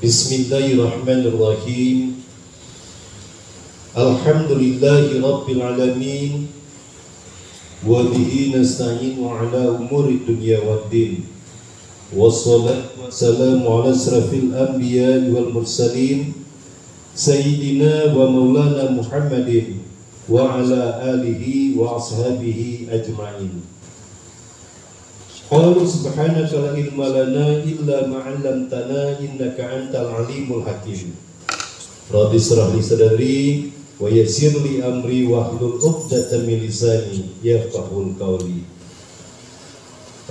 Bismillahirrahmanirrahim. Alhamdulillahi rabbil alamin. Wa bihi nasta'inu ala umuri dunya waddin. Wassalatu wassalamu ala asrafil anbiya wal mursalin Sayyidina wa maulana Muhammadin wa ala alihi wa ashabihi ajma'in. Qala subhanaka la ilma lana illa ma 'allamtana innaka antal alimul hakim. Rabbi shrah li sadri wa yassir li amri wahlul 'uqdatam min lisani yafqahul qawli.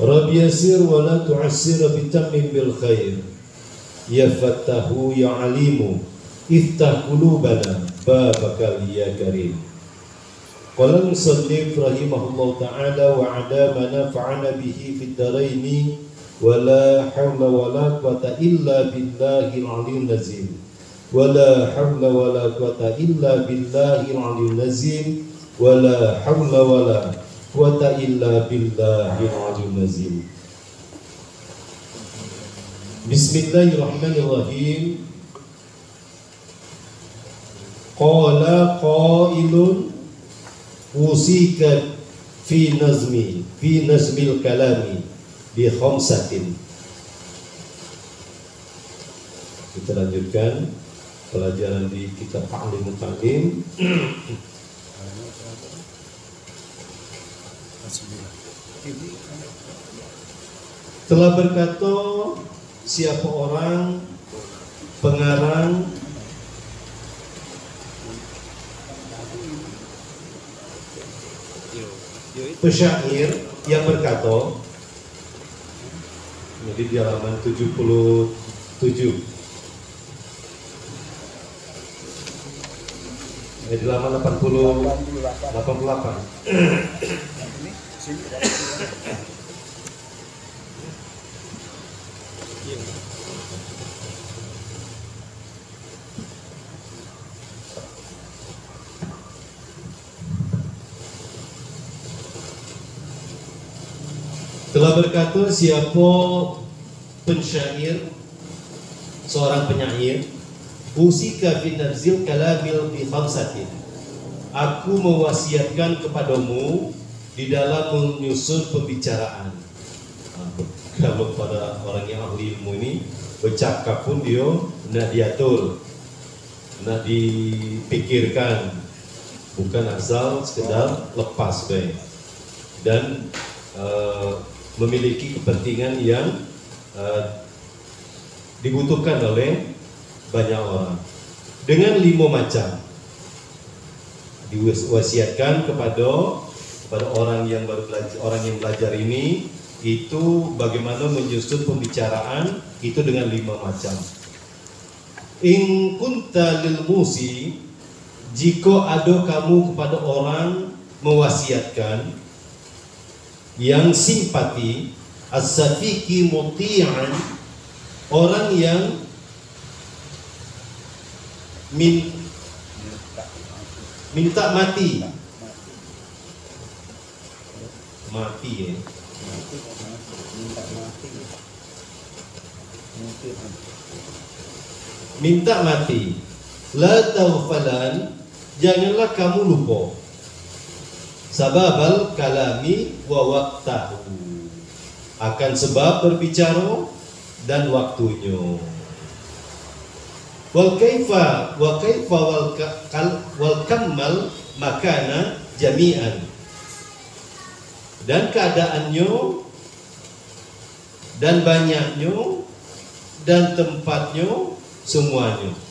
Rabbi yassir wa la tu'assir bitammim bil khair. Ya Fattahu ya Alimu iftah qulubana babakal ya karim. Qala musannif rahimahullah ta'ala wa 'ada ma nafa'ana bihi fid dharaini wa la hawla wa la quwata illa billahil 'aliyyil azim. Wa la hawla wa la quwata illa billahil 'aliyyil azim. Wa la hawla wa la quwata illa billahil 'aliyyil azim. Bismillahirrahmanirrahim. Qala qailun usika fi nazmil kalami bi khamsatin. Kita lanjutkan pelajaran di kitab Ta'lim Muta'lim. Telah berkata siapa orang pengarang pesyair yang berkata, jadi di halaman 77, di halaman 88. Telah berkata siapa pensyair, seorang penyair, usika fi nazil kalamil bi khamsatin. Aku mewasiatkan kepadamu di dalam menyusun pembicaraan. Kalau pada orang yang ahli ilmu ini bercakap pun dia nak diatur, nak dipikirkan, bukan asal sekedar lepas baik. Dan memiliki kepentingan yang dibutuhkan oleh banyak orang dengan 5 macam. Diwasiatkan kepada orang yang baru belajar, orang yang belajar ini itu bagaimana menyusun pembicaraan itu dengan 5 macam. In kunta lil musi, jika ada kamu kepada orang mewasiatkan yang simpati, as-safiqi muti'an, orang yang minta mati ya. Minta mati. La taghfalan, janganlah kamu lupa. Sababal kalami wa waqtahu, akan sebab berbicara dan waktunya. Wal kaifa wal kammal makana jami'an, dan keadaannya dan banyaknya dan tempatnya semuanya.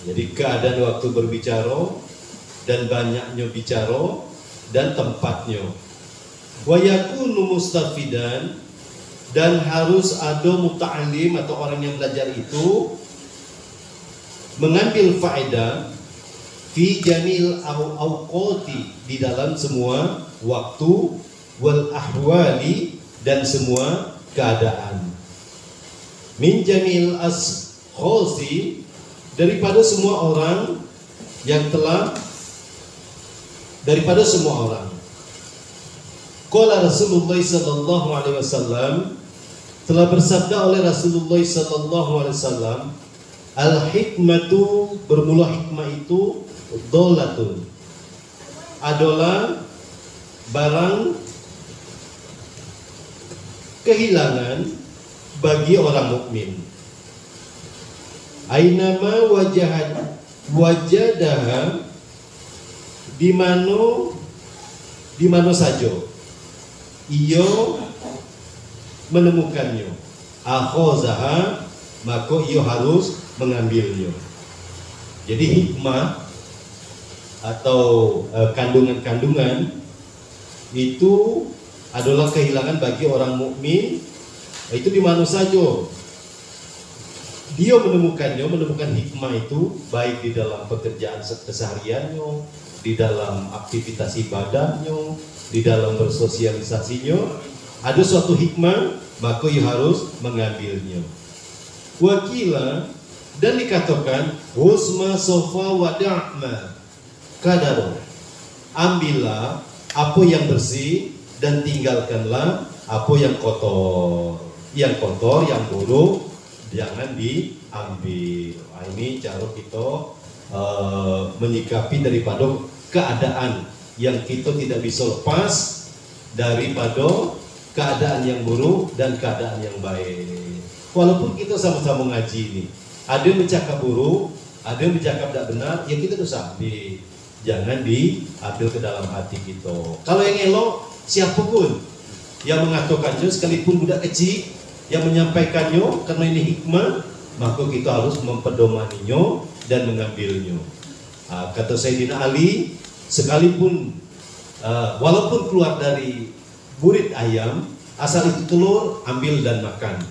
Jadi keadaan waktu berbicara dan banyaknya bicara dan tempatnya. Wa yakunu mustafidan, dan harus ada muta'alim atau orang yang belajar itu mengambil faedah fi jamil awqati, di dalam semua waktu, wal ahwali, dan semua keadaan. Min jamil ashkhasi, daripada semua orang yang telah, daripada semua orang. Qala Rasulullah sallallahu alaihi wasallam telah bersabda oleh Rasulullah sallallahu alaihi wasallam, al-hikmatu, bermula hikmah itu dolatun, adalah barang kehilangan bagi orang mukmin. Ainama wajadaha, di mana saja iyo menemukannya, akhozaha, maka iyo harus mengambilnya. Jadi hikmah atau kandungan-kandungan itu adalah kehilangan bagi orang mukmin, itu di mana saja dia menemukan hikmah itu, baik di dalam pekerjaan kesehariannya, di dalam aktivitas ibadahnya, di dalam bersosialisasinya, ada suatu hikmah, maka ia harus mengambilnya. Wakila, dan dikatakan husma sofa wada'ma kadaro, ambillah apa yang bersih dan tinggalkanlah apa yang kotor. Yang kotor, yang buruk jangan diambil. Nah, ini cara kita menyikapi daripada keadaan yang kita tidak bisa lepas daripada keadaan yang buruk dan keadaan yang baik. Walaupun kita sama-sama ngaji ini, ada yang bercakap buruk, ada yang bercakap tidak benar, ya kita harus ambil. Jangan diambil ke dalam hati kita. Kalau yang elok, siapapun yang mengatakannya, sekalipun budak kecil yang menyampaikannya, karena ini hikmah, maka kita harus mempedomaninya dan mengambilnya. Kata Sayyidina Ali, sekalipun walaupun keluar dari burit ayam, asal itu telur, ambil dan makan.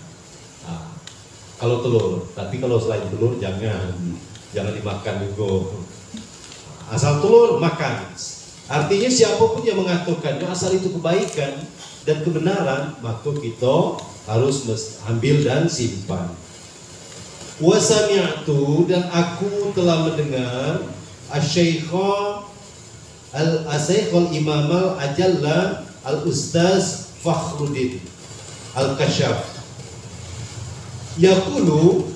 Kalau telur, tapi kalau selain telur jangan dimakan juga. Asal telur makan. Artinya siapapun yang mengatakannya, asal itu kebaikan dan kebenaran, maka kita harus ambil dan simpan. Wa sami'tu, dan aku telah mendengar asy-syaikha al-asaikhul imam al-ajalla al-ustaz Fakhruddin al-Kashaf yaqulu,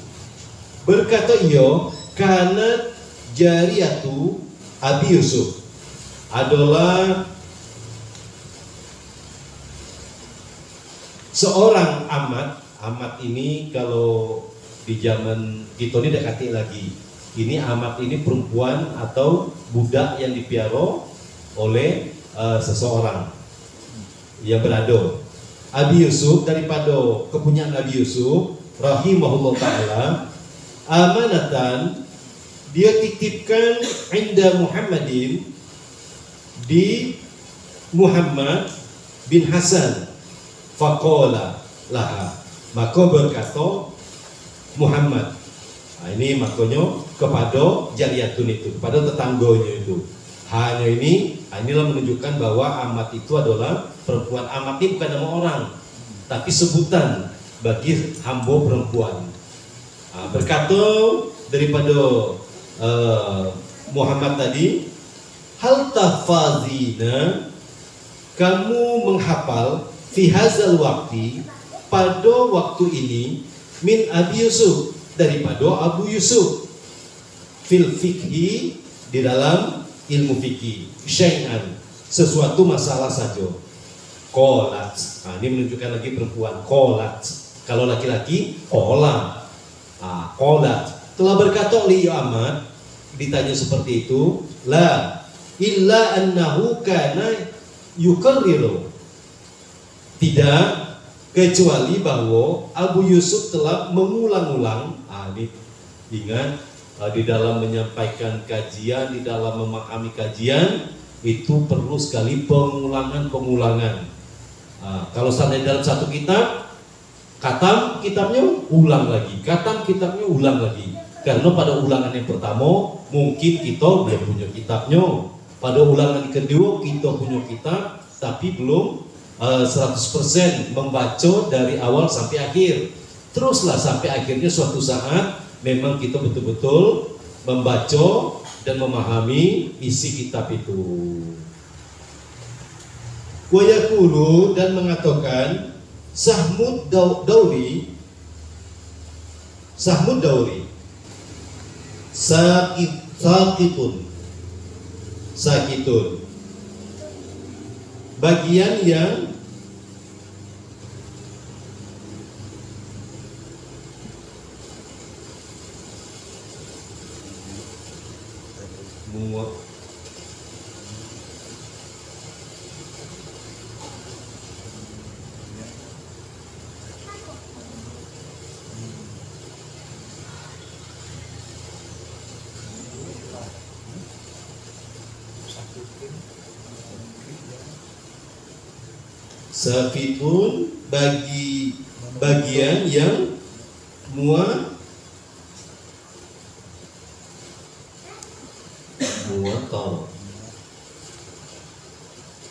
berkata ia, kanat jariyatu Abi Yusuf, adalah seorang amat ini kalau di zaman kita ini dekati lagi, ini amat ini perempuan atau budak yang dipiara oleh seseorang yang berado. Abi Yusuf, daripada kepunyaan Abi Yusuf rahimahullah ta'ala, amanatan, dia titipkan inda Muhammadin, di Muhammad bin Hasan. Faqala laha, maka berkata Muhammad, ini makanya kepada jariyatun itu, kepada tetangganya itu. Hanya inilah menunjukkan bahwa amat itu adalah perempuan. Amat ini bukan nama orang, tapi sebutan bagi hamba perempuan. Berkata daripada Muhammad tadi, hal tafazina, kamu menghafal fi hazal waqti, pada waktu ini, min Abi Yusuf, daripada Abu Yusuf, fil fikhi, di dalam ilmu fikih, syai'an, sesuatu masalah saja. Qolat, ini menunjukkan lagi perempuan. Qolat, kalau laki-laki qola. Qolat, telah berkata oleh Ahmad, ditanya seperti itu, la illa annahu kana yukarriru, tidak kecuali bahwa Abu Yusuf telah mengulang-ulang. Ingat, di dalam menyampaikan kajian, di dalam memahami kajian, itu perlu sekali pengulangan. Kalau seandainya dalam satu kitab, katam kitabnya ulang lagi, katam kitabnya ulang lagi. Karena pada ulangan yang pertama mungkin kita belum punya kitabnya, pada ulangan kedua kita punya kitab, tapi belum 100% membaca dari awal sampai akhir. Teruslah sampai akhirnya suatu saat memang kita betul-betul membaca dan memahami isi kitab itu. Wa yaqulu, dan mengatakan Dauri sakitun bagian yang muat safitun bagi bagian yang muatal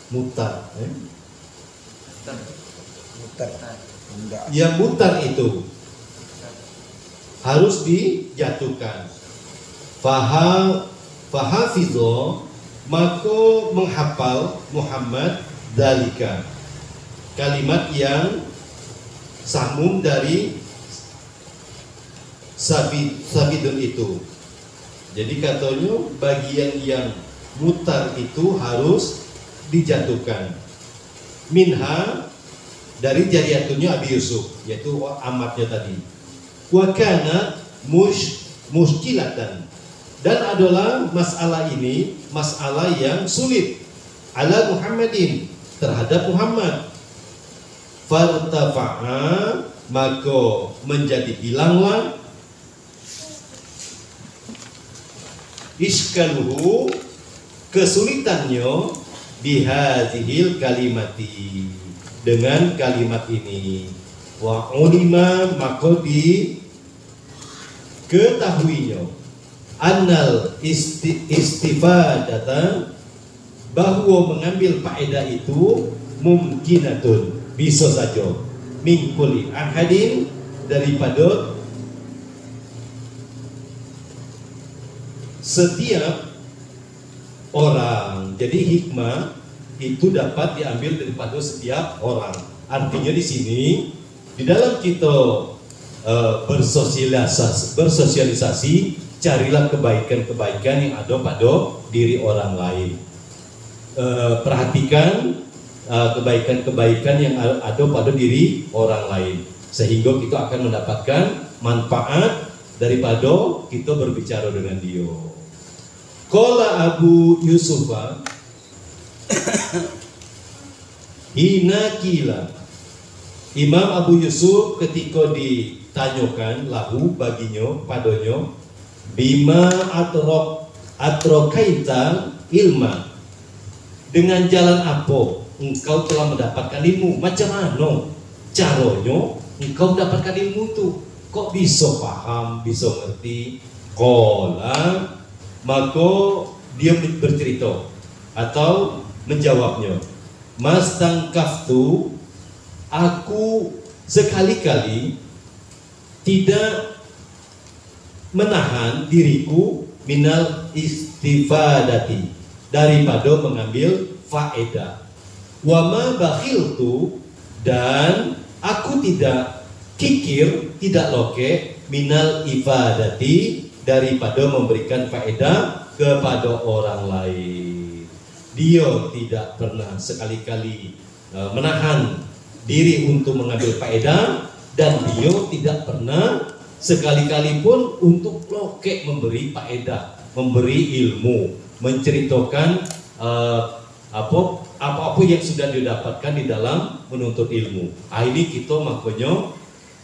mutar yang mutar itu harus dijatuhkan. Fahafidho maka menghafal Muhammad dalika kalimat yang sambung dari sabidun itu. Jadi katanya bagian yang mutar itu harus dijatuhkan. Minha dari jariyatunya Abi Yusuf, yaitu amatnya tadi. Wa kana muskilatan, dan adalah masalah ini masalah yang sulit ala Muhammadin terhadap Muhammad. Fartafa'a maka menjadi hilanglah iskaluhu kesulitannya bihadhil kalimati dengan kalimat ini. Wa ulima maka diketahuinya annal istifadatan bahwa mengambil faedah itu mumkinatun bisa saja min kulli ahadin daripada setiap orang. Jadi hikmah itu dapat diambil daripada setiap orang. Artinya di sini di dalam kita bersosialisasi, carilah kebaikan-kebaikan yang ada pada diri orang lain. Perhatikan kebaikan-kebaikan yang ada pada diri orang lain, sehingga kita akan mendapatkan manfaat daripada kita berbicara dengan dia. Qala Abu Yusufa hina kila, Imam Abu Yusuf ketika ditanyakan lahu baginya padanya, bima atrokaita ilma, dengan jalan apa engkau telah mendapatkan ilmu, macam mana caranya engkau mendapatkan ilmu itu, kok bisa paham, bisa ngerti. Qala maka dia bercerita atau menjawabnya, mastangkaftu, aku sekali-kali tidak menahan diriku minal istifadati, daripada mengambil faedah. Wama bakhiltu, dan aku tidak kikir, tidak loke minal ifadati, daripada memberikan faedah kepada orang lain. Dia tidak pernah sekali-kali menahan diri untuk mengambil faedah, dan dia tidak pernah sekali-kali pun untuk loke memberi faedah, memberi ilmu, menceritakan apa-apa yang sudah didapatkan di dalam menuntut ilmu. Ini kita makanya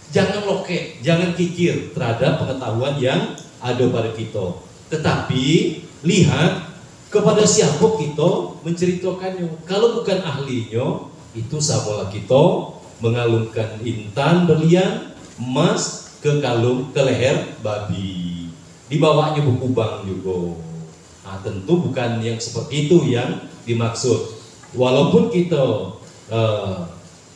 jangan loke, jangan kikir terhadap pengetahuan yang ada pada kita, tetapi lihat kepada siapa kita menceritakannya. Kalau bukan ahlinya, itu samalah kita mengalungkan intan berlian emas ke kalung, ke leher babi, dibawanya berkubang juga. Nah, tentu bukan yang seperti itu yang dimaksud. Walaupun kita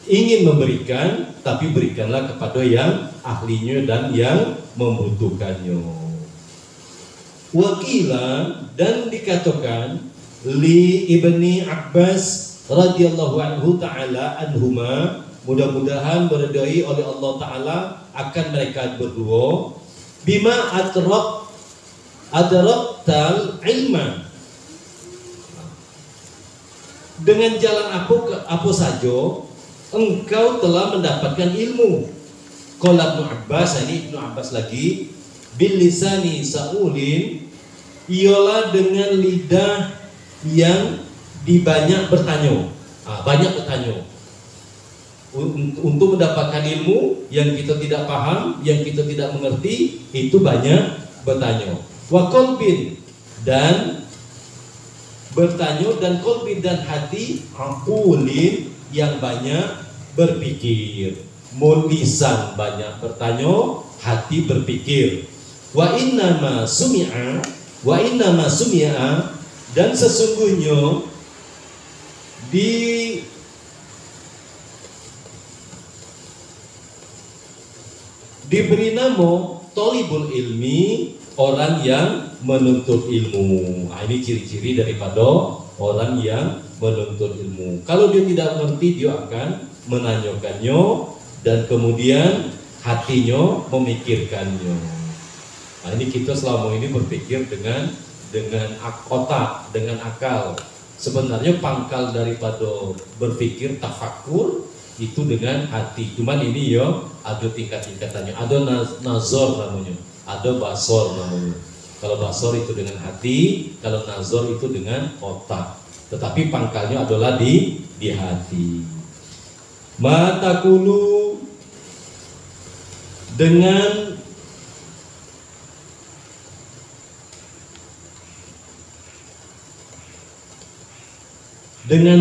ingin memberikan, tapi berikanlah kepada yang ahlinya dan yang membutuhkannya. Wakila, dan dikatakan li Ibni Abbas radhiyallahu anhu ta'ala anhuma, mudah-mudahan diridhai oleh Allah Ta'ala akan mereka berdua. Bima adraktal ilma, dengan jalan apa saja engkau telah mendapatkan ilmu. Qala Ibnu Abbas, ini Ibnu Abbas lagi, bil lisani saulin, ialah dengan lidah yang dibanyak bertanya. Banyak bertanya. Untuk mendapatkan ilmu yang kita tidak paham, yang kita tidak mengerti, itu banyak bertanya. Wa qalbin, dan bertanya, dan qalbin, dan hati, aqulin, yang banyak berpikir. Lisan banyak bertanya, hati berpikir. Wa innama sumi'a, dan sesungguhnya diberi nama thalibul ilmi, orang yang menuntut ilmu. Ini ciri-ciri daripada orang yang menuntut ilmu. Kalau dia tidak mengerti, dia akan menanyakannya, dan kemudian hatinya memikirkannya. Ini kita selama ini berpikir dengan otak, dengan akal. Sebenarnya pangkal daripada berpikir tafakur itu dengan hati. Cuman ini ada tingkat-tingkatannya. Ada nazar namanya, ada basor namanya. Kalau basor itu dengan hati, kalau nazar itu dengan otak. Tetapi pangkalnya adalah di hati. Matakulu, dengan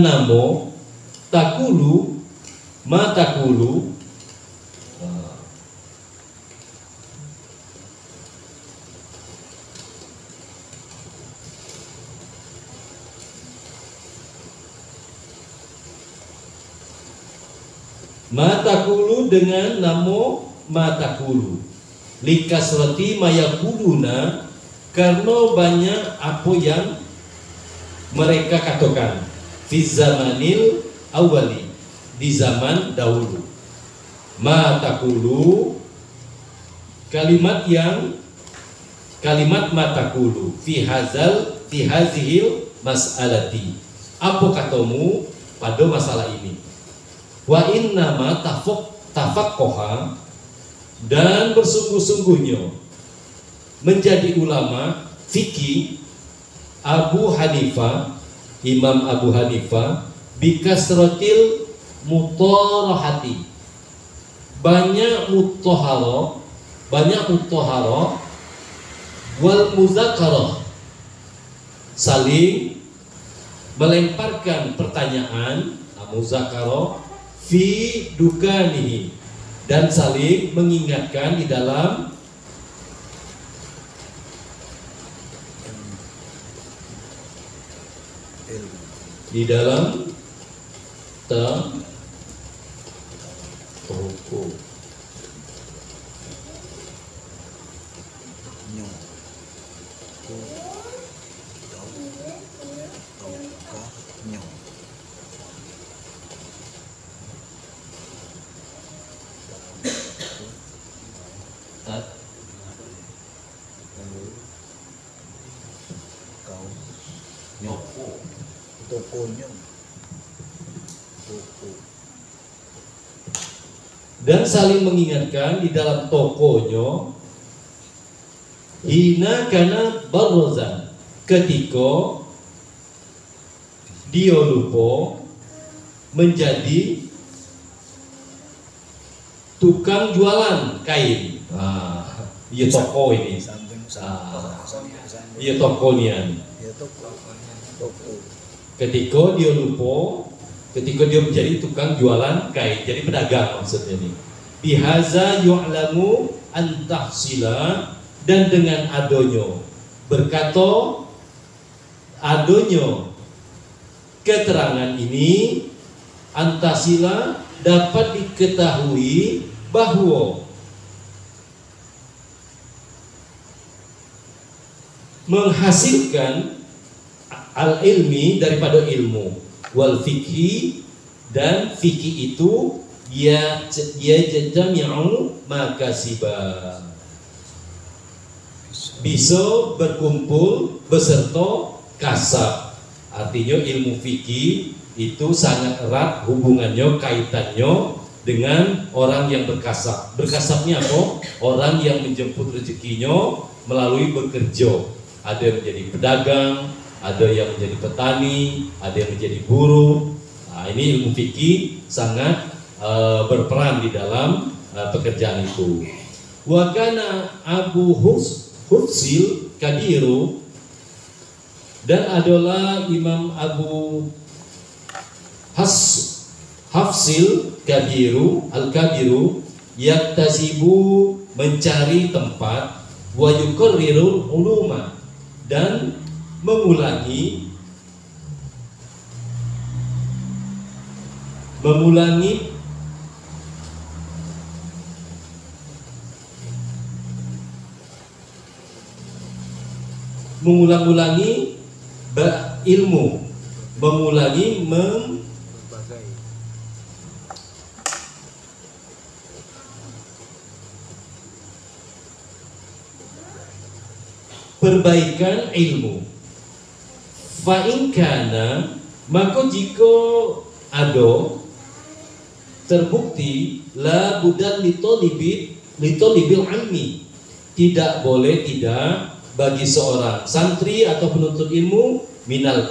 nama takulu, matakulu, matakulu, dengan nama matakulu, likasrati mayakuluna, karena banyak apa yang mereka katakan, fi zamanil awali, di zaman dahulu. Matakulu, kalimat matakulu, fi hazihil mas'alati, apa katamu pada masalah ini. Wa innama tafaqqaha, dan bersungguh-sungguhnya menjadi ulama fikih Abu Hanifah, Imam Abu Hanifah, bikasratil mutarahati, banyak mutahara, wal muzakarah, saling melemparkan pertanyaan, muzakarah, fi dukanihi, dan saling mengingatkan di dalam toko. Dan saling mengingatkan di dalam tokonya, hina kana barrozan, ketika dia lupa menjadi tukang jualan kain. Iya toko ini. Iya toko nian. Ketika dia lupa, ketika dia menjadi tukang jualan kain, jadi pedagang maksudnya nih. Bihaza yu'lamu antahsila, dan dengan adonyo, berkata adonyo keterangan ini, antasila, dapat diketahui bahwa menghasilkan al-ilmi, daripada ilmu, wal fikhi, dan fikih itu yajtami'u makasiba, bisa berkumpul beserta kasab. Artinya ilmu fikih itu sangat erat hubungannya, kaitannya dengan orang yang berkasab. Berkasabnya apa? Orang yang menjemput rezekinya melalui bekerja. Ada yang menjadi pedagang, ada yang menjadi petani, ada yang menjadi buruh. Nah, ini ilmu fikih sangat berperan di dalam pekerjaan itu. Wa kana Abu Hufsil Kabiru, dan adalah Imam Abu Hafsil Kabiru Al-Kabiru yaktasibu, mencari tempat, wa yukarrirul uluma, dan mengulangi mengulang-ulangi ilmu, perbaikan ilmu. Fa in kana, maka jika ada terbukti la budan litolibil ilmi, tidak boleh tidak bagi seorang santri atau penuntut ilmu minal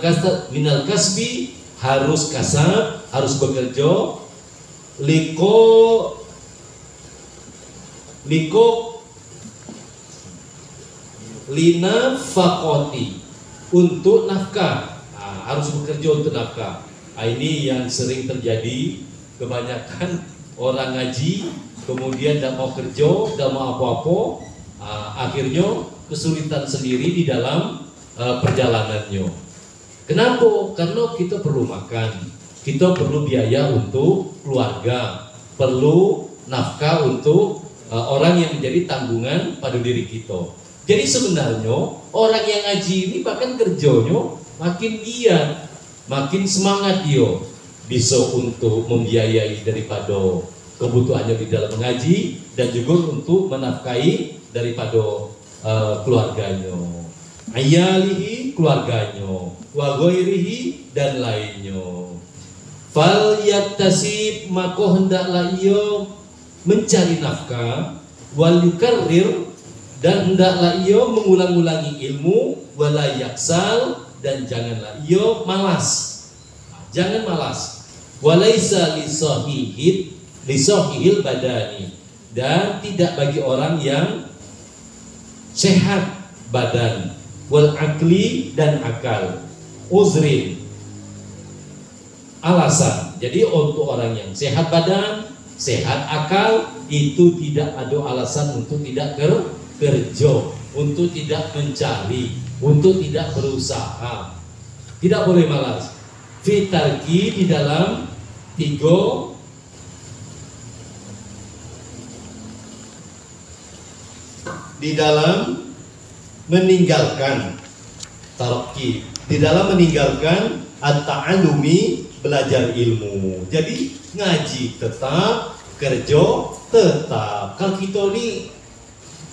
kasbi, harus kasab, harus bekerja, liko lina fakoti, untuk nafkah. Nah, harus bekerja untuk nafkah. Nah, ini yang sering terjadi, kebanyakan orang ngaji kemudian tidak mau kerja, tidak mau apa-apa, akhirnya kesulitan sendiri di dalam perjalanannya. Kenapa? Karena kita perlu makan, kita perlu biaya untuk keluarga, perlu nafkah untuk orang yang menjadi tanggungan pada diri kita. Jadi sebenarnya orang yang ngaji ini bahkan kerjanya makin giat, makin semangat dia, bisa untuk membiayai daripada kebutuhannya di dalam mengaji, dan juga untuk menafkahi daripada keluarganya, ayalihi, keluarganya, wa ghairihi, dan lainnya. Fal yattasib, maka hendaklah ia mencari nafkah, wal yukarrir, dan hendaklah ia mengulang-ulangi ilmu, wala yaksal, dan janganlah ia malas. Jangan malas. Walaisa lisahihil badani, dan tidak bagi orang yang sehat badan, wal akli, dan akal, uzrin, alasan. Jadi untuk orang yang sehat badan, sehat akal, itu tidak ada alasan untuk tidak kerja, untuk tidak mencari, untuk tidak berusaha. Tidak boleh malas. Fitarki, di dalam meninggalkan tarki, di dalam meninggalkan at-ta'allumi, belajar ilmu. Jadi ngaji tetap, kerja tetap. Kalau kita ini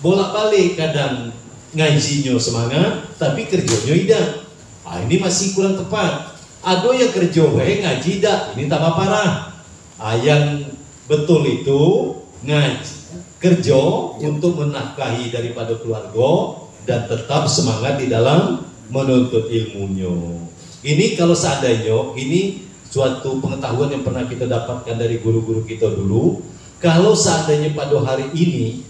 bolak-balik, kadang ngajinya semangat tapi kerjanya tidak. Ini masih kurang tepat. Ada yang kerja baik, ngaji tidak, ini tambah parah. Yang betul itu ngaji, kerja untuk menafkahi daripada keluarga, dan tetap semangat di dalam menuntut ilmunya. Ini kalau seandainya, ini suatu pengetahuan yang pernah kita dapatkan dari guru-guru kita dulu. Kalau seandainya pada hari ini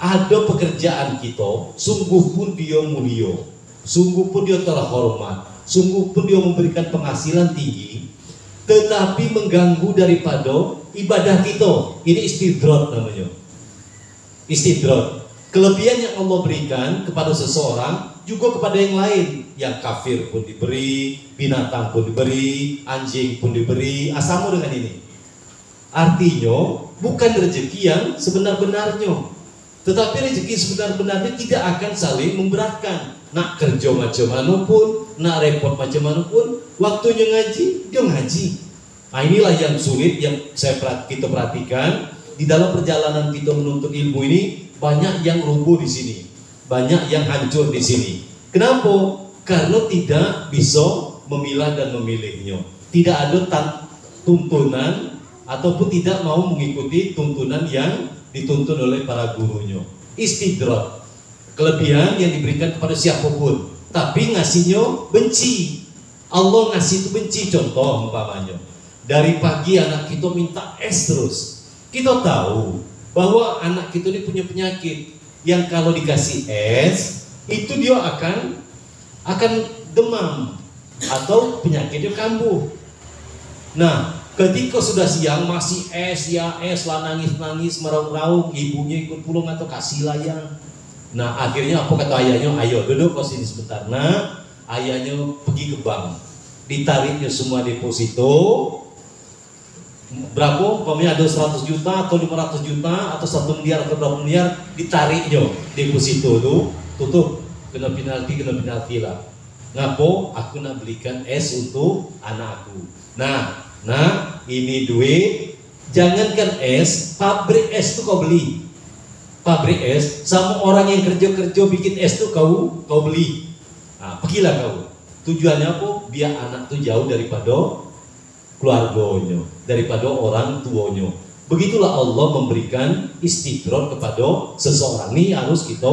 ada pekerjaan kita, sungguh pun dia mulia, sungguh pun dia terhormat, sungguh pun dia memberikan penghasilan tinggi, tetapi mengganggu daripada ibadah kita. Ini istidrat namanya. Istidrat. Kelebihan yang Allah berikan kepada seseorang juga kepada yang lain. Yang kafir pun diberi, binatang pun diberi, anjing pun diberi. Sama dengan ini. Artinya bukan rezeki yang sebenar-benarnya, tetapi rezeki sebenar-benarnya tidak akan saling memberatkan. Nak kerja macam mana pun, nak repot macam mana pun, waktunya ngaji, dia ngaji. Nah, inilah yang sulit yang kita perhatikan di dalam perjalanan kita menuntut ilmu ini, banyak yang rubuh di sini, banyak yang hancur di sini. Kenapa? Karena tidak bisa memilah dan memilihnya. Tidak ada tuntunan ataupun tidak mau mengikuti tuntunan yang dituntun oleh para gurunya. Istidrak, kelebihan yang diberikan kepada siapapun, tapi ngasihnya benci. Allah ngasih itu benci. Contoh umpamanya, dari pagi anak kita minta es terus. Kita tahu bahwa anak kita ini punya penyakit yang kalau dikasih es itu dia akan demam atau penyakitnya kambuh. Nah, ketika sudah siang masih es lah, nangis meraung-raung, ibunya ikut pulang atau kasih layang. Nah, akhirnya apa kata ayahnya? Ayo duduk kau sini sebentar. Nah, ayahnya pergi ke bank, ditariknya semua deposito. Berapa? Umpamanya ada 100 juta atau 500 juta atau 1 miliar atau 2 miliar, ditariknya deposito itu, tutup, kena penalti lah. Ngapo? Aku nak belikan es untuk anakku. Nah, ini duit. Jangankan es, pabrik es itu kau beli. Pabrik es sama orang yang kerja bikin es itu kau beli. Nah, pergilah kau. Tujuannya apa? Biar anak itu jauh daripada keluarganya, daripada orang tuanya. Begitulah Allah memberikan istidrak kepada seseorang. Ini harus kita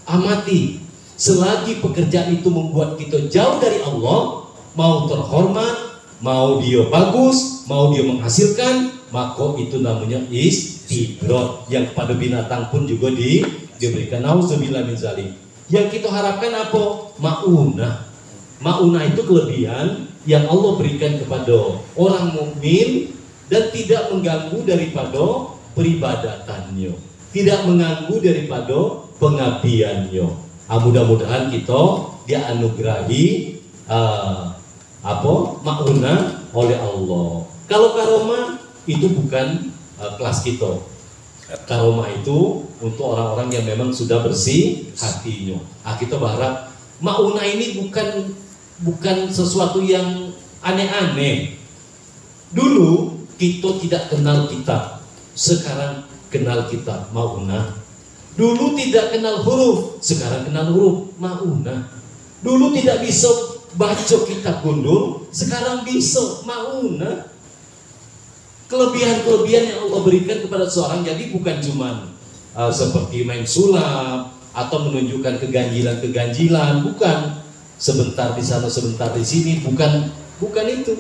amati. Selagi pekerjaan itu membuat kita jauh dari Allah, mau terhormat, mau dia bagus, mau dia menghasilkan, maka itu namanya istidrak. Yang pada binatang pun juga diberikan. Nauzubillah min zalik. Yang kita harapkan apa? Maunah. Maunah itu kelebihan yang Allah berikan kepada orang mukmin dan tidak mengganggu daripada peribadatannya, tidak mengganggu daripada pengabdiannya. Mudah-mudahan kita dianugerahi maunah oleh Allah. Kalau karomah itu bukan kelas kita. Karomah itu untuk orang-orang yang memang sudah bersih hatinya. Kita berharap maunah ini bukan sesuatu yang aneh-aneh. Dulu kita tidak kenal kitab, sekarang kenal kitab, maunah. Dulu tidak kenal huruf, sekarang kenal huruf, maunah. Dulu tidak bisa baca kitab gundul, sekarang bisa, maunah. Kelebihan-kelebihan yang Allah berikan kepada seorang, jadi bukan cuma seperti main sulap atau menunjukkan keganjilan, bukan. Sebentar di sana, sebentar di sini, bukan itu.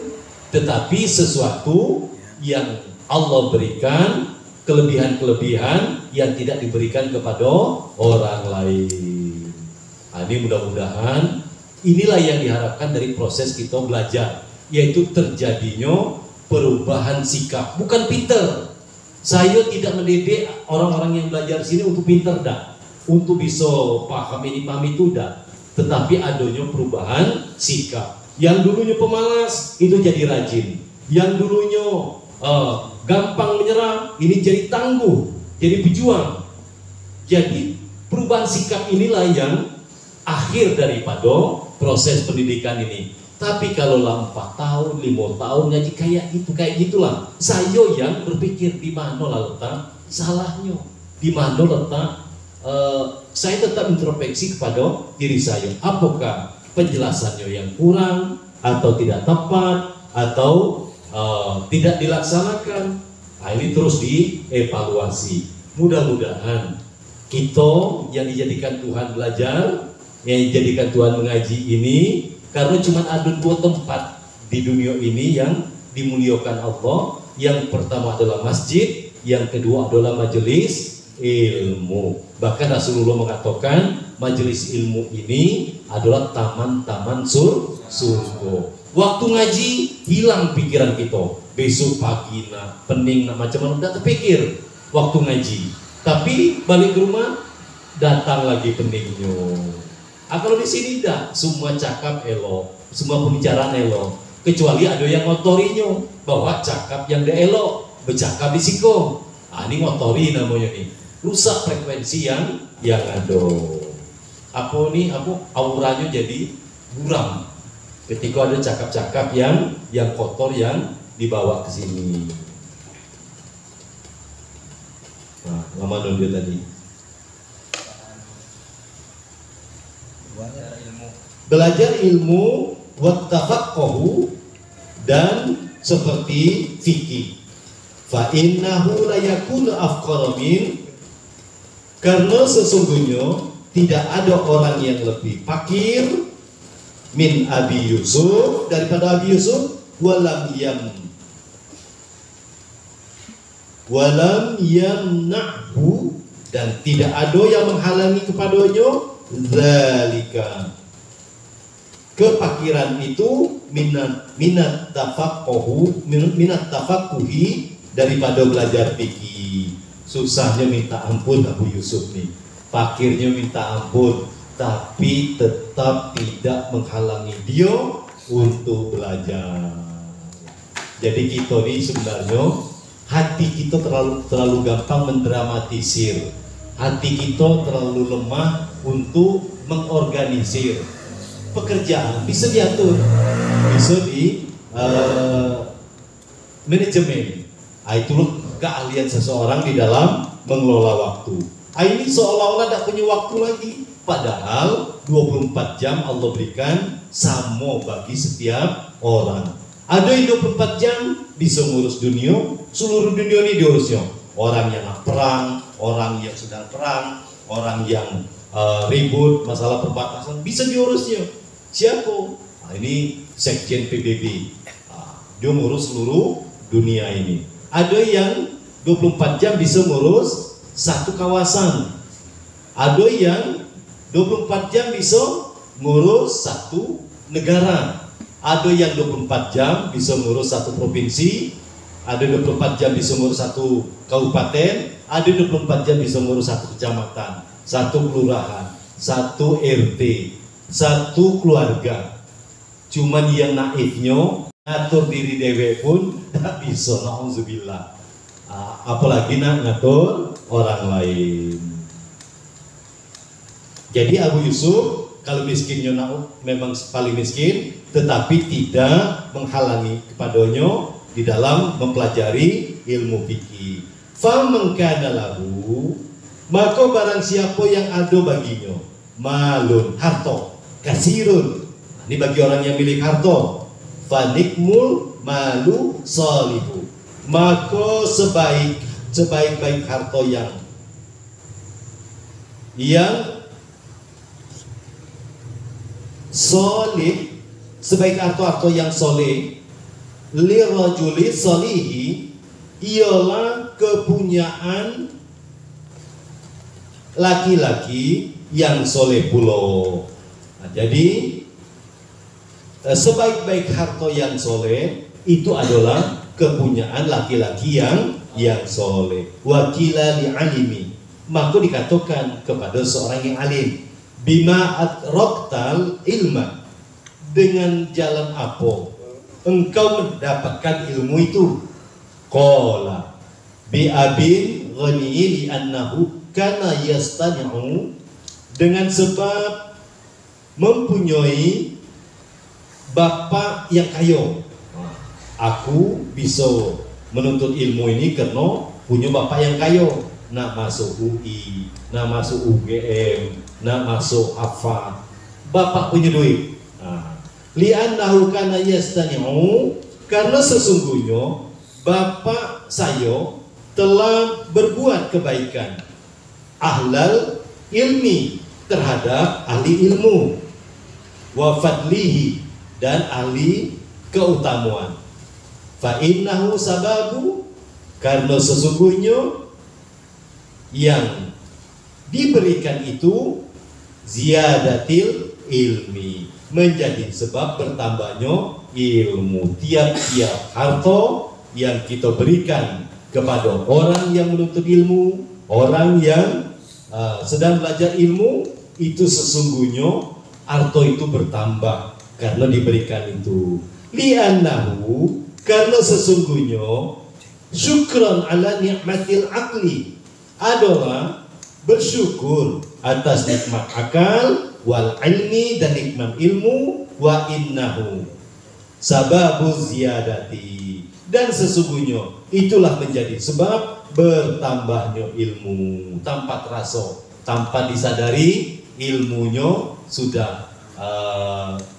Tetapi sesuatu yang Allah berikan, kelebihan-kelebihan yang tidak diberikan kepada orang lain. Ini mudah-mudahan inilah yang diharapkan dari proses kita belajar, yaitu terjadinya perubahan sikap, bukan pinter. Saya tidak mendidik orang-orang yang belajar sini untuk pinter dah, untuk bisa paham ini paham itu dah. Tetapi adanya perubahan sikap. Yang dulunya pemalas itu jadi rajin. Yang dulunya gampang menyerah ini jadi tangguh, jadi pejuang. Jadi perubahan sikap inilah yang akhir daripada proses pendidikan ini. Tapi kalau 4 tahun, 5 tahun ngaji kayak gitulah. Saya yang berpikir di mana letak salahnya, di mana letak. Saya tetap introspeksi kepada diri saya. Apakah penjelasannya yang kurang atau tidak tepat atau tidak dilaksanakan? Ini terus dievaluasi. Mudah-mudahan kita yang dijadikan Tuhan belajar, yang dijadikan Tuhan mengaji ini, karena cuma ada 2 tempat di dunia ini yang dimuliakan Allah. Yang pertama adalah masjid, yang kedua adalah majelis ilmu. Bahkan Rasulullah mengatakan majelis ilmu ini adalah taman-taman surga. Waktu ngaji hilang pikiran kita. Besok pagi pening macam-macam udah terpikir waktu ngaji. Tapi balik ke rumah datang lagi peningnya. Kalau di sini dah semua cakap elok, semua pembicaraan elok, kecuali ada yang ngotorinya bahwa cakap yang dia elok, bercakap di siko. Ini ngotori namanya nih. Rusak frekuensi yang ada. Auranya jadi buram. Ketika ada cakap-cakap yang kotor, yang dibawa ke sini. Nah, lama dong dia tadi. Belajar ilmu wattafaqahu dan seperti fikih. Fa innahu la yakunu afqara min, karena sesungguhnya tidak ada orang yang lebih fakir min Abi Yusuf, daripada Abi Yusuf, walam yamna'hu, dan tidak ada yang menghalangi kepadanya zalika, kefakiran itu, minat tafaqquhi, daripada belajar fikih. Susahnya minta ampun Abu Yusuf nih, fakirnya minta ampun, tapi tetap tidak menghalangi dia untuk belajar. Jadi kita ini sebenarnya hati kita terlalu gampang mendramatisir, hati kita terlalu lemah untuk mengorganisir. Pekerjaan bisa diatur, bisa di manajemen. Itu keahlian seseorang di dalam mengelola waktu. Ini seolah-olah tidak punya waktu lagi, padahal 24 jam Allah berikan sama bagi setiap orang. Ada yang 24 jam bisa ngurus dunia, seluruh dunia ini diurusnya. Orang yang perang, orang yang sedang perang, orang yang ribut masalah perbatasan bisa diurusnya. Siapa? Ini Sekjen PBB. Dia ngurus seluruh dunia ini. Ada yang 24 jam bisa ngurus satu kawasan. Ada yang 24 jam bisa ngurus satu negara. Ada yang 24 jam bisa ngurus satu provinsi. Ada 24 jam bisa ngurus satu kabupaten. Ada 24 jam bisa ngurus satu kecamatan, satu kelurahan, satu RT, satu keluarga. Cuman yang naifnya ngatur diri dewe pun tak bisa, na'udzubillah. Apalagi nak ngatur orang lain. Jadi Abu Yusuf kalau miskinnya memang paling miskin, tetapi tidak menghalangi kepadanya di dalam mempelajari ilmu fikih. Faman kana lahu, maka barang siapa yang ada baginya malun, harta, kasirun. Ini bagi orang yang milik harta. Fanikmul malu salihu, maka sebaik-baik harta yang solih, sebaik harta yang soleh, lirajuli solihi, ialah kepunyaan laki-laki yang soleh pula. Nah, jadi sebaik-baik harta yang soleh itu adalah kepunyaan laki-laki yang soleh. Wakila li'alimi, maka dikatakan kepada seorang yang alim, bima adraktal ilma, dengan jalan apa engkau mendapatkan ilmu itu. Qala bi abin ghani li annahu kana yastani'u, dengan sebab mempunyai bapak yang kaya. Aku bisa menuntut ilmu ini karena punya bapak yang kaya. Nak masuk UI, nak masuk UGM, nak masuk Harvard, bapak punya duit. Li'annahu kana yastani'u, karena sesungguhnya bapak saya telah berbuat kebaikan, ahlal ilmi, terhadap ahli ilmu, wa fadlihi, dan ahli keutamaan. Fa innahu sababu, karena sesungguhnya yang diberikan itu ziyadatil ilmi, menjadi sebab bertambahnya ilmu. Tiap-tiap harta yang kita berikan kepada orang yang menuntut ilmu, orang yang sedang belajar ilmu, itu sesungguhnya harta itu bertambah karena diberikan itu. Li'annahu, karena sesungguhnya syukran ala ni'matil aqli, adalah bersyukur atas nikmat akal, wal ilmi, dan nikmat ilmu, wa innahu sababu ziyadati, dan sesungguhnya itulah menjadi sebab bertambahnya ilmu tanpa terasa, tanpa disadari ilmunya sudah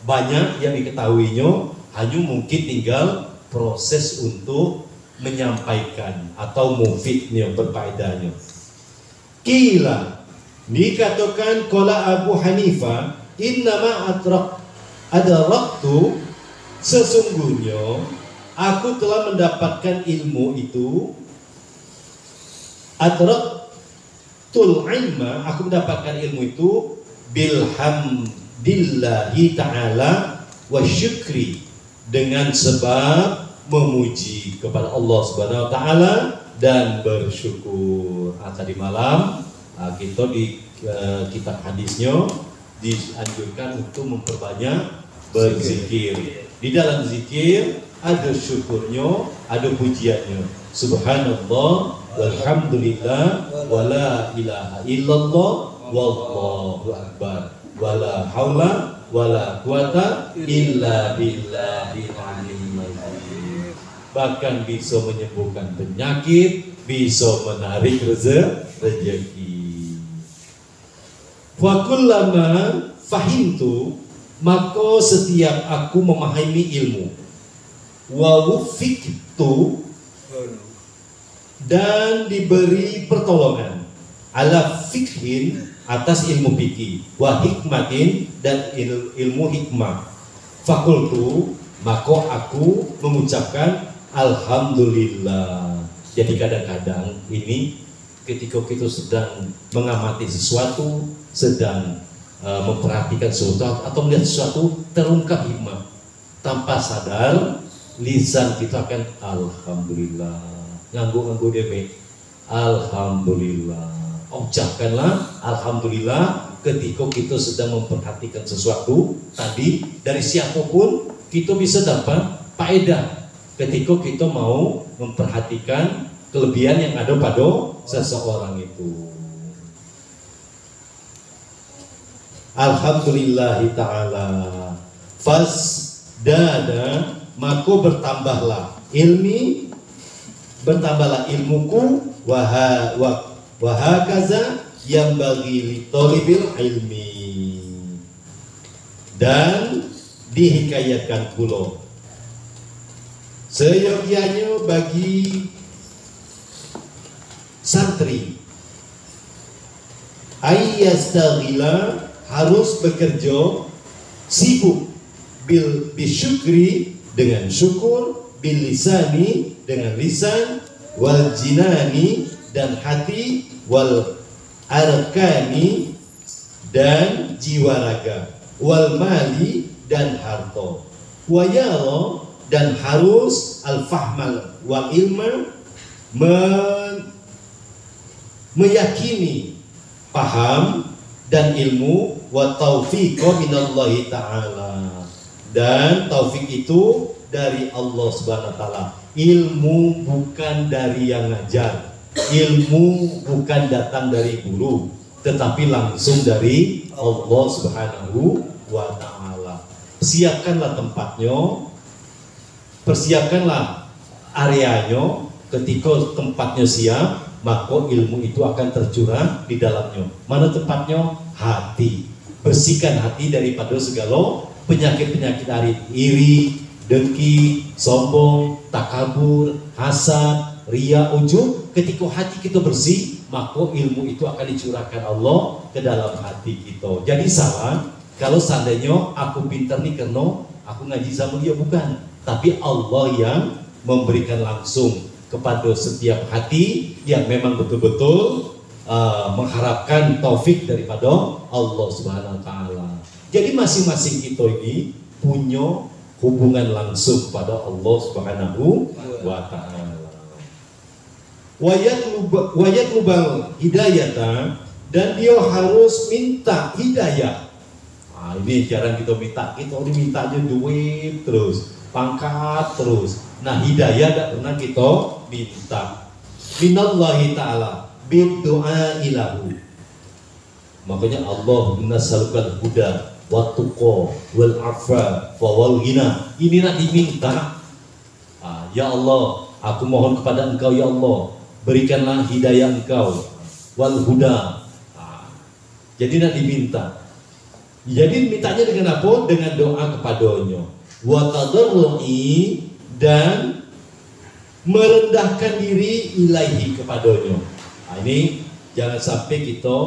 banyak yang diketahuinya, hanya mungkin tinggal proses untuk menyampaikan atau mufidnya, berfaedahnya. Kila dikatakan qala Abu Hanifah innama adraktu, sesungguhnya aku telah mendapatkan ilmu itu, adraktul ilma, aku mendapatkan ilmu itu bilhamdillahi ta'ala wa syukri, dengan sebab memuji kepada Allah Subhanahu wa taala dan bersyukur. Tadi malam kita di kitab hadisnya dianjurkan untuk memperbanyak berzikir. Di dalam zikir ada syukurnya, ada pujiannya. Subhanallah walhamdulillah wala ilaha illallah wallahu akbar wala haula wala quwata illa billahil aliyyil azim. Bahkan bisa menyembuhkan penyakit, bisa menarik rezeki. Wa kullama fahimtu, maka setiap aku memahami ilmu, wa wufiqtu, dan diberi pertolongan, ala fikhin, atas ilmu fikih, wa hikmatin, dan ilmu hikmah, fakultu, maka aku mengucapkan alhamdulillah. Jadi kadang-kadang ini ketika kita sedang mengamati sesuatu, sedang memperhatikan sesuatu atau melihat sesuatu, terungkap hikmah, tanpa sadar lisan kita akan alhamdulillah, nganggu deme alhamdulillah. Ucapkanlah alhamdulillah ketika kita sedang memperhatikan sesuatu tadi, dari siapapun kita bisa dapat faedah ketika kita mau memperhatikan kelebihan yang ada pada seseorang itu. Alhamdulillahi ta'ala fasdada, maka bertambahlah ilmuku, wahakaza yang bagi li talibil ilmi, dan dihikayatkan pula seyogianya bagi santri ayyastaghila, harus bekerja sibuk, bisyukri, dengan syukur, bil lisani, dengan lisan, wal jinani, dan hati, wal arkani, dan jiwa raga, wal mali, dan harta, wayara, dan harus al fahmal wal ilma, meyakini, paham, dan ilmu, wa taufiqo minallahi ta'ala, dan taufik itu dari Allah Subhanahu wa taala. Ilmu bukan dari yang ngajar, ilmu bukan datang dari guru, tetapi langsung dari Allah Subhanahu wa taala. Siapkanlah tempatnya, persiapkanlah areanya. Ketika tempatnya siap, maka ilmu itu akan tercurah di dalamnya. Mana tempatnya? Hati. Bersihkan hati daripada segala penyakit-penyakit iri, dengki, sombong, takabur, hasad, ria, ujub. Ketika hati kita bersih, maka ilmu itu akan dicurahkan Allah ke dalam hati kita. Jadi salah kalau seandainya aku pintar nih karena aku ngaji sama dia, bukan, tapi Allah yang memberikan langsung kepada setiap hati yang memang betul-betul mengharapkan taufik daripada Allah Subhanahu wa taala. Jadi masing-masing kita ini punya hubungan langsung pada Allah Subhanahu wa taala. Wayat lubal hidayata, dan dia harus minta hidayah. Ini jarang kita minta, kita diminta aja duit terus, pangkat terus. Nah, hidayah tidak pernah kita minta. Minallahi ta'ala biddu'a ilahu. Makanya Allah nas'alukal huda wa tuqa wal afa wa wal ghina. Ini nak diminta. Ya Allah, aku mohon kepada Engkau ya Allah, berikanlah hidayah Engkau wal huda. Jadi nak diminta. Jadi mintanya dengan apa? Dengan doa kepadanya. Wa tadarrui, dan merendahkan diri ilaihi kepadanya. Ini jangan sampai kita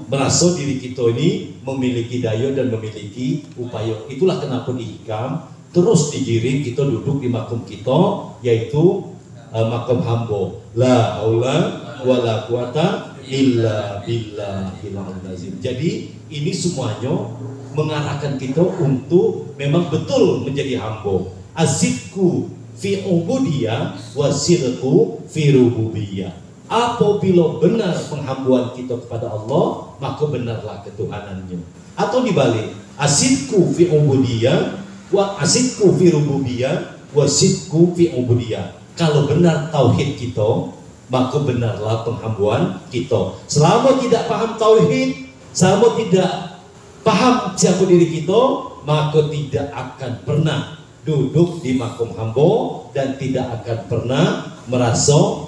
merasa diri kita ini memiliki daya dan memiliki upaya. Itulah kenapa dihikam terus digiring kita duduk di makom kita, yaitu makom hamba. La haula wala quwata illa billahil azim. Jadi ini semuanya mengarahkan kita untuk memang betul menjadi hamba. Azidku fi ubudiyah wasidku fi rububiyah. Apabila benar penghambuan kita kepada Allah, maka benarlah ketuhanannya. Atau dibalik, asidku fi ubudiyah wa asidku fi rububiyah wasidku fi ubudiyah. Kalau benar tauhid kita, maka benarlah penghambuan kita. Selama tidak paham tauhid, selama tidak paham siapa diri kita, maka tidak akan pernah duduk di makom hamba dan tidak akan pernah merasa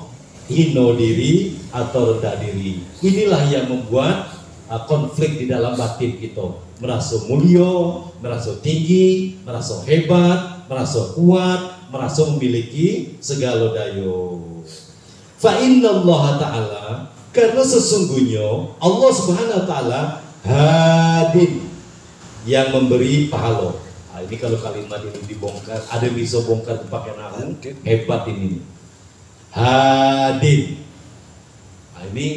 hina diri atau rendah diri. Inilah yang membuat konflik di dalam batin kita. Merasa mulia, merasa tinggi, merasa hebat, merasa kuat, merasa memiliki segala daya. Fa inna Allah Ta'ala, karena sesungguhnya Allah Subhanahu Wa Ta'ala hadin, yang memberi pahala. Ini kalau kalimat ini dibongkar, ada yang bisa bongkar pakai nahu, hebat ini. Hadin. Ini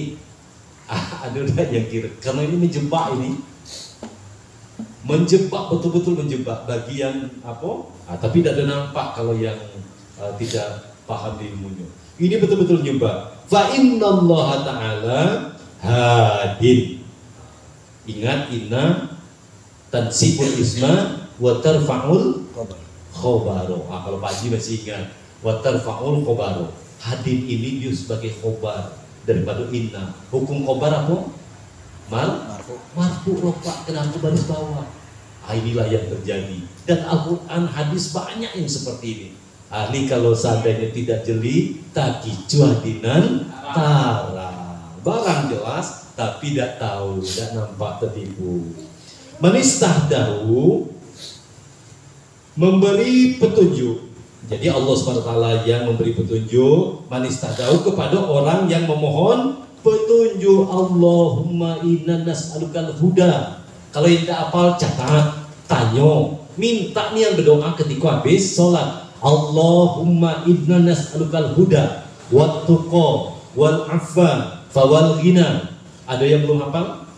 ada yang kira, karena ini menjebak ini. Menjebak, betul-betul menjebak bagi yang tapi tidak ada nampak kalau yang tidak paham di ilmunya. Ini betul-betul menjebak. Fa innallaha ta'ala hadin. Ingat, inna tansibul isma wa tarfa'ul khobaro. Kalau Pak Haji masih ingat, wa tarfa'ul khobaro. Hadin ini dia sebagai khobar daripada inna. Hukum khobar apa? Marfu rofa, kenapa baris bawah? Inilah yang terjadi. Dan Al-Quran hadis banyak yang seperti ini. Ahli kalau seandainya tidak jeli, takicuah dinan tara. Barang jelas, tapi tidak tahu, tidak nampak, tertipu. Manistahdahu, memberi petunjuk. Jadi Allah SWT yang memberi petunjuk, manistahdahu, kepada orang yang memohon petunjuk. Allahumma inna nas'alukal huda. Kalau yang tidak hafal, catat, tanya, minta nih yang berdoa ketika habis sholat. Allahumma inna nas'alukal huda wat tuqa wal afwa fawal ghina. Ada yang belum hafal?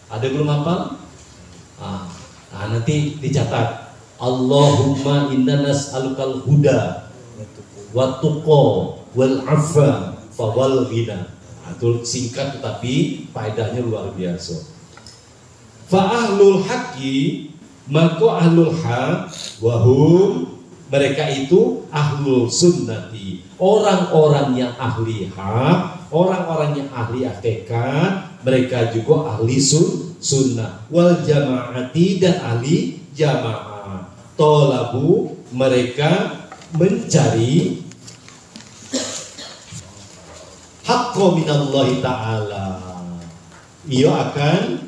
Ada yang belum hafal? Nanti dicatat. Allahumma inna nas'alukal huda wat tuqa wal afwa fawal ghina. Itu singkat tetapi faedahnya luar biasa. Fa ahlul haqqi, maka ahlul haq wahum, mereka itu ahlul sunnati, orang-orang yang ahli hak, orang-orang yang ahli hakikat, mereka juga ahli sunnah, wal jamaati, dan ahli jamaah. Tolabu, mereka mencari haqqo minallahi ta'ala, ia akan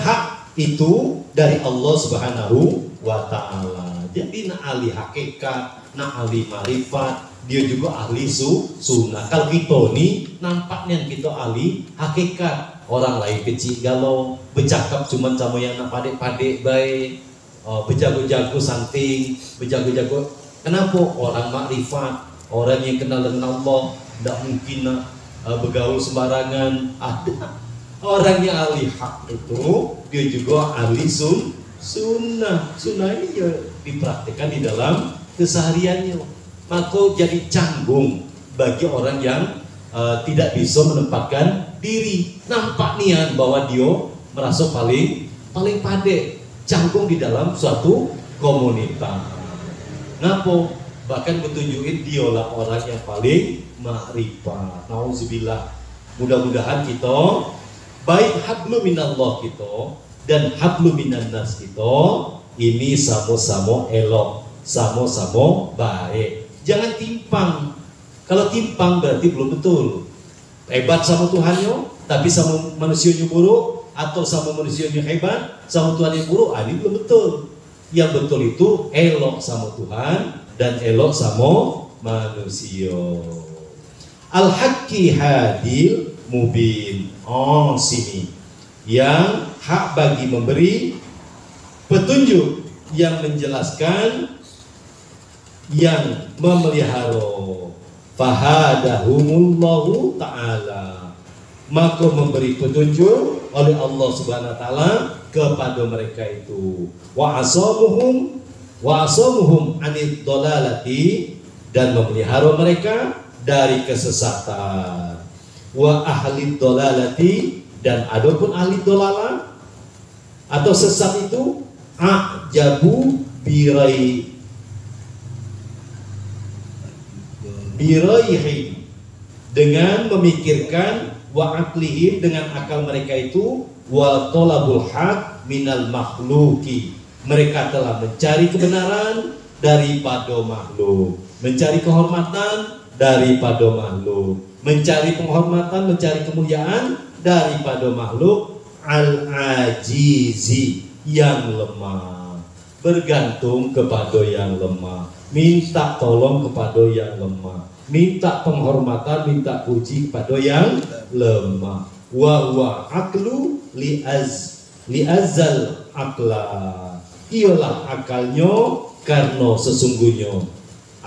hak itu dari Allah Subhanahu wa Ta'ala. Jadi nak ahli hakikat, nak ahli marifat, dia juga ahli sunnah. Kalau kita ni nampaknya kita ahli hakikat, orang lain kecil galau, bercakap cuma sama yang nak padek-padek baik, berjago-jago santing, berjago-jago. Kenapa? Orang makrifat, orang yang kenal dengan Allah, tidak mungkin nak bergaul sembarangan. Ada orang yang ahli hak itu, dia juga ahli sunnah. Sunnah ini ya dipraktikkan di dalam kesehariannya. Maka jadi canggung bagi orang yang tidak bisa menempatkan diri. Nampak nian bahwa dia merasa paling pandai, canggung di dalam suatu komunitas. Ngapa? Bahkan bertunjukin dialah orang yang paling makrifat. Nauzubillah. Mudah-mudahan kita baik hablu minallah kita dan hablu minannas kita ini sama-sama elok, sama-sama baik. Jangan timpang. Kalau timpang berarti belum betul. Hebat sama Tuhannya, tapi sama manusianya buruk, atau sama manusianya hebat, sama Tuhannya buruk, ini belum betul. Yang betul itu elok sama Tuhan dan elok sama manusia. Al-haqqi hadil mubin. Oh, sini. Yang hak bagi memberi petunjuk yang menjelaskan, yang memelihara. Fahadahumullahu ta'ala, maka memberi petunjuk oleh Allah Subhanahu wa taala kepada mereka itu. Wa asamuhum anid dhalalati, dan memelihara mereka dari kesesatan. Wa ahli dhalalati, dan adapun ahli dhalalah atau sesat itu ajabu biraihi, dengan memikirkan, wa aqlihim, dengan akal mereka itu, wa talabul haq minal makhluki, mereka telah mencari kebenaran daripada makhluk, mencari kehormatan daripada makhluk, mencari penghormatan, mencari kemuliaan daripada makhluk. Al-ajizi, yang lemah, bergantung kepada yang lemah, minta tolong kepada yang lemah, minta penghormatan, minta puji kepada yang lemah. Wa huwa aqlu li'azal aqla, ialah akalnya, karena sesungguhnya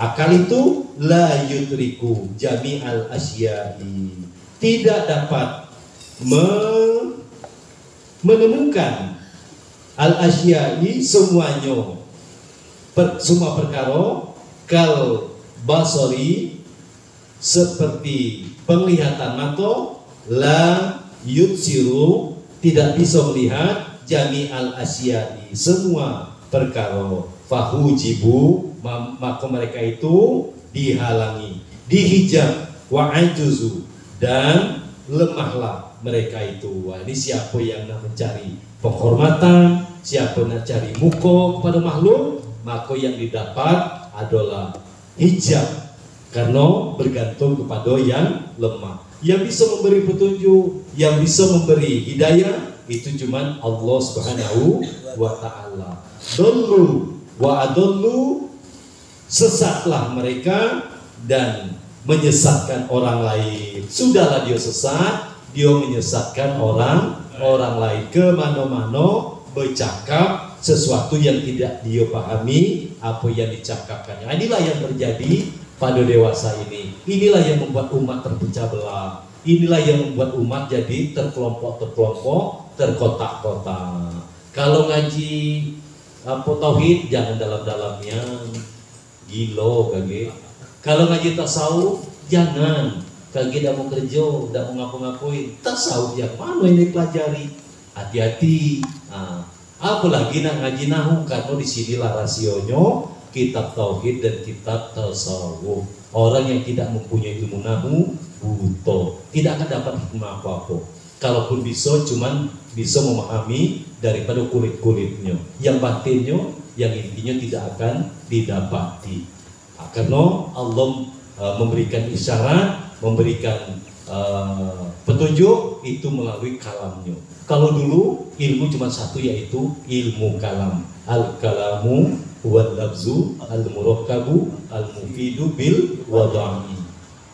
akal itu la yudriku jami'al asya'i, tidak dapat menemukan al-asya'i, semuanya, semua perkara, kal basori, seperti penglihatan mata, la yutsiru, tidak bisa melihat, jami al asya'i, semua perkara, fahujibu, maka mereka itu dihalangi, dihijab, wa ajuzu, dan lemahlah mereka itu. Wah, ini siapa yang nak mencari penghormatan, siapa nak cari muka kepada makhluk, maka yang didapat adalah hijab, karena bergantung kepada yang lemah. Yang bisa memberi petunjuk, yang bisa memberi hidayah, itu cuman Allah Subhanahu wa ta'ala. Dallu wa adallu, sesatlah mereka dan menyesatkan orang lain. Sudahlah dia sesat, dia menyesatkan orang lain, kemana-mana bercakap sesuatu yang tidak dia pahami apa yang dicakapkannya. Inilah yang terjadi pada dewasa ini. Inilah yang membuat umat terpecah belah. Inilah yang membuat umat jadi terkelompok, terkotak-kotak. Kalau ngaji tauhid jangan dalam-dalamnya, gilo kage. Kalau ngaji tasawuf jangan, kage tidak mau kerja, tidak mau ngapain. Tasawuf yang mana ini pelajari? Hati-hati. Apalagi nak ngaji nahu, karena disinilah rasionya kitab tauhid dan kitab tasawuf. Orang yang tidak mempunyai ilmu nahu buta, tidak akan dapat hikmah apa-apa. Kalaupun bisa, cuman bisa memahami daripada kulit-kulitnya. Yang batinnya, yang intinya tidak akan didapati. Karena Allah memberikan isyarat, memberikan petunjuk itu melalui kalamnya. Kalau dulu ilmu cuma satu, yaitu ilmu kalam. Al-kalamu wal lafzu al-murakkabu al-mufidu bil wadai.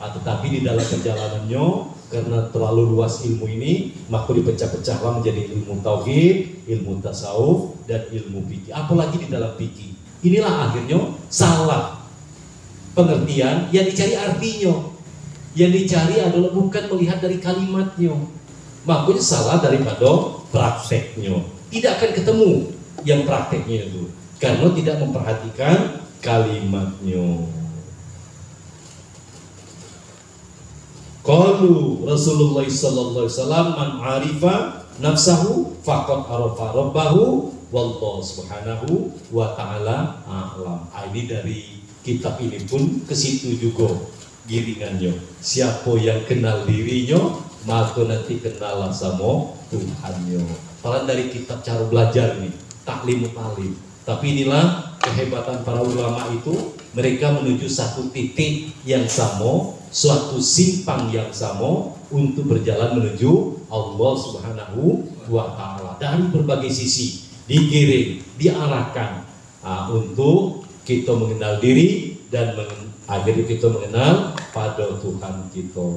Tetapi di dalam perjalanannya, karena terlalu luas ilmu ini, maka dipecah-pecahlah menjadi ilmu tauhid, ilmu tasawuf, dan ilmu fikih. Apalagi di dalam fikih, inilah akhirnya salah pengertian. Yang dicari artinya, yang dicari adalah bukan melihat dari kalimatnya, makanya salah daripada prakteknya. Tidak akan ketemu yang prakteknya itu, karena tidak memperhatikan kalimatnya. Qalu Rasulullah sallallahu alaihi wasallam, man arifa nafsahu faqad arafa rabbahu wallahu subhanahu wa ta'ala a'lam. Ini dari kitab ini pun ke situ juga giringannya. Siapa yang kenal dirinya, maka nanti kenal sama Tuhannya. Kalau dari kitab cara belajar ini, taklim talim. Tapi inilah kehebatan para ulama itu, mereka menuju satu titik yang sama, suatu simpang yang sama untuk berjalan menuju Allah Subhanahu wa Ta'ala. Dari berbagai sisi digiring, diarahkan untuk kita mengenal diri dan akhirnya kita mengenal pada Tuhan kita.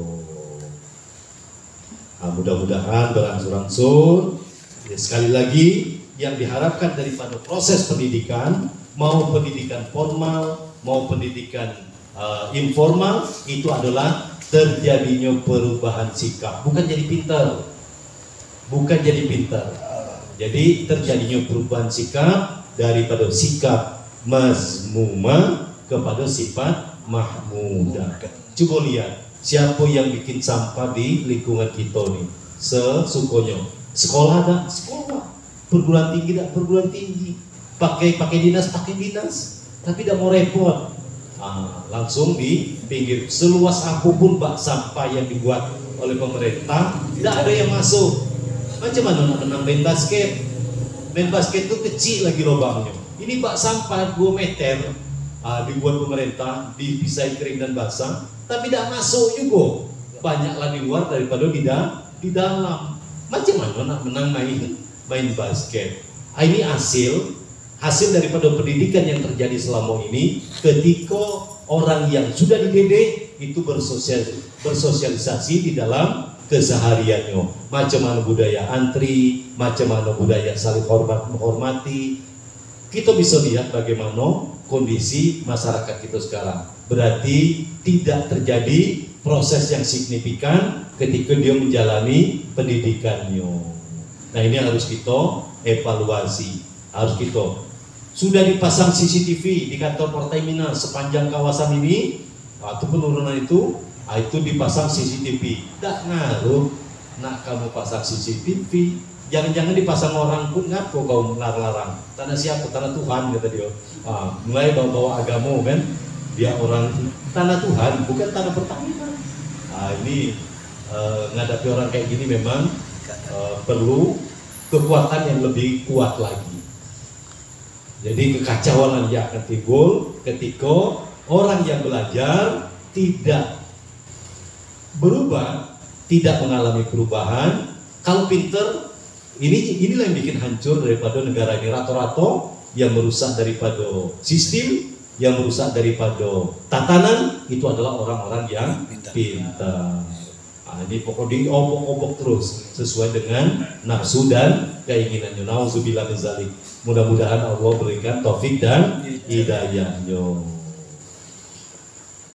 Mudah-mudahan berangsur-angsur. Ya, sekali lagi yang diharapkan daripada proses pendidikan, mau pendidikan formal, mau pendidikan informal, itu adalah terjadinya perubahan sikap, bukan jadi pintar, bukan jadi pintar. Jadi terjadinya perubahan sikap daripada sikap mazmumah kepada sifat mahmudah. Coba lihat siapa yang bikin sampah di lingkungan kita nih, sesukonya. Sekolah ada sekolah, perguruan tinggi ada perguruan tinggi, pakai dinas, tapi tidak mau repot. Langsung di pinggir, seluas apapun bak sampah yang dibuat oleh pemerintah, tidak ada yang masuk. Macam mana nak menang main basket? Main basket itu kecil lagi lubangnya. Ini bak sampah 2 meter, dibuat pemerintah, dipisahin kering dan basah, tapi tidak masuk juga. Banyaklah di luar daripada di dalam. Macam mana nak menang main basket? Ini hasil daripada pendidikan yang terjadi selama ini, ketika orang yang sudah dididik itu bersosialisasi di dalam kesehariannya. Macam mana budaya antri, macam mana budaya saling menghormati. Kita bisa lihat bagaimana kondisi masyarakat kita sekarang. Berarti tidak terjadi proses yang signifikan ketika dia menjalani pendidikannya. Nah, ini harus kita evaluasi. Harus kita, sudah dipasang CCTV di kantor Partai Minang sepanjang kawasan ini, waktu penurunan itu dipasang CCTV. Tak ngaruh nak kamu pasang CCTV. Jangan-jangan dipasang orang pun ngaku kau melarang. Tanah siapa? Tanah Tuhan, kata dia. Mulai bawa agama kan, dia orang tanah Tuhan, bukan tanah Pertamina. Ini menghadapi orang kayak gini memang perlu kekuatan yang lebih kuat lagi. Jadi kekacauan yang akan timbul ketika orang yang belajar tidak berubah, tidak mengalami perubahan. Kalau pinter, inilah yang bikin hancur daripada negara ini. Rata-rata yang merusak daripada sistem, yang merusak daripada tatanan, itu adalah orang-orang yang pintar. Ini pokok diobok-obok terus sesuai dengan nafsu dan keinginannya. Nauzubillah min zalik. Mudah-mudahan Allah berikan taufik dan hidayahnya.